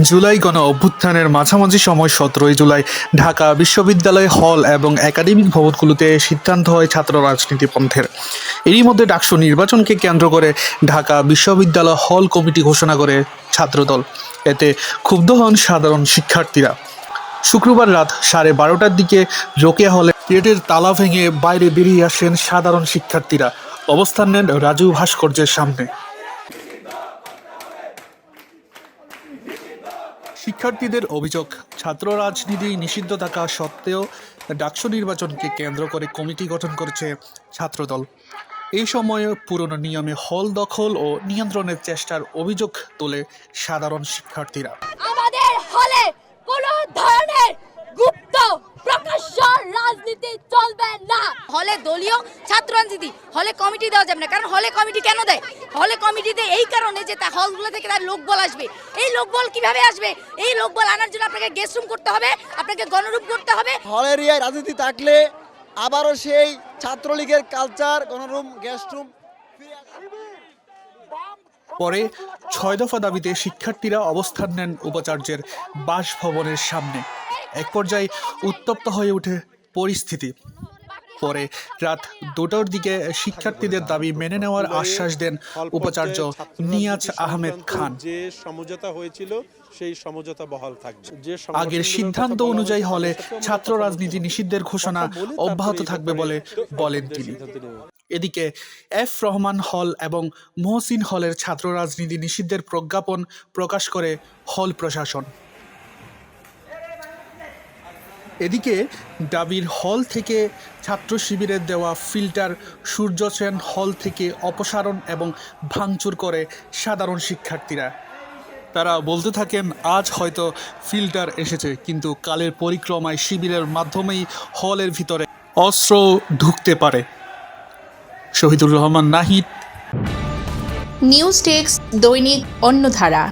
জুলাই গণ অভ্যুত্থানের মাঝামাঝি সময় ১৭ই জুলাই ঢাকা বিশ্ববিদ্যালয় হল এবং একাডেমিক ভবনগুলোতে সিদ্ধান্ত হয় ছাত্র রাজনীতি বন্ধের। এরই মধ্যে ডাকসু নির্বাচনকে কেন্দ্র করে ঢাকা বিশ্ববিদ্যালয় হল কমিটি ঘোষণা করে ছাত্রদল। এতে ক্ষুব্ধ হন সাধারণ শিক্ষার্থীরা। শুক্রবার রাত 12:30টার দিকে রোকেয়া হলে গেটের তালা ভেঙে বাইরে বেরিয়ে আসেন সাধারণ শিক্ষার্থীরা। অবস্থান নেন রাজু ভাস্কর্যের সামনে। শিক্ষার্থীদের অভিযোগ, ছাত্র রাজনীতি নিষিদ্ধ থাকা সত্ত্বেও ডাকসু নির্বাচনকে কেন্দ্র করে কমিটি গঠন করেছে ছাত্রদল। এই সময়ে পুরনো নিয়মে হল দখল ও নিয়ন্ত্রণের চেষ্টার অভিযোগ তোলে সাধারণ শিক্ষার্থীরা। আমাদের হলে কোনো ধরনের গুপ্ত প্রকাশ্য রাজনীতি চলবে না। হলে দলীয় ছাত্র রাজনীতি হলে কমিটি দেওয়া যাবে না। কারণ হলে কমিটি কেন দেয়? হলে কমিটিতে এই কারণে যে তা হলগুলো থেকে তার লোকবল আসবে। এই লোকবল কিভাবে আসবে? এই লোকবল আনার জন্য আপনাকে গেস্ট রুম করতে হবে, আপনাকে গণরূপ করতে হবে। হলের ইয়ে রাজনীতি থাকলে আবারও সেই ছাত্রলীগের কালচার, গণরুম, গেস্ট রুম। পরে ৬ দফা দাবিতে শিক্ষার্থীরা অবস্থান নেন উপাচার্যের বাসভবনের সামনে। এক পর্যায়ে উত্তপ্ত হয়ে ওঠে পরিস্থিতি। পরে রাত ২টার দিকে শিক্ষার্থীদের দাবি মেনে নেওয়ার আশ্বাস দেন উপাচার্য নিয়াজ আহমেদ খান। যে সমঝোতা হয়েছিল সেই সমঝোতা বহাল থাকবে। আগের সিদ্ধান্ত অনুযায়ী হলে ছাত্র রাজনীতি নিষিদ্ধের ঘোষণা অব্যাহত থাকবে বলে বলেন তিনি। এদিকে এফ রহমান হল এবং মহসিন হলের ছাত্র রাজনীতি নিষিদ্ধের প্রজ্ঞাপন প্রকাশ করে হল প্রশাসন। এদিকে দাবির হল থেকে ছাত্র শিবিরের দেওয়া ফিল্টার সূর্যসেন হল থেকে অপসারণ এবং ভাঙচুর করে সাধারণ শিক্ষার্থীরা। তারা বলতে থাকেন, আজ হয়তো ফিল্টার এসেছে, কিন্তু কালের পরিক্রমায় শিবিরের মাধ্যমেই হলের ভিতরে অস্ত্র ঢুকতে পারে। শহীদুর রহমান নাহিদ, নিউজ ডেস্ক, দৈনিক অন্যধারা।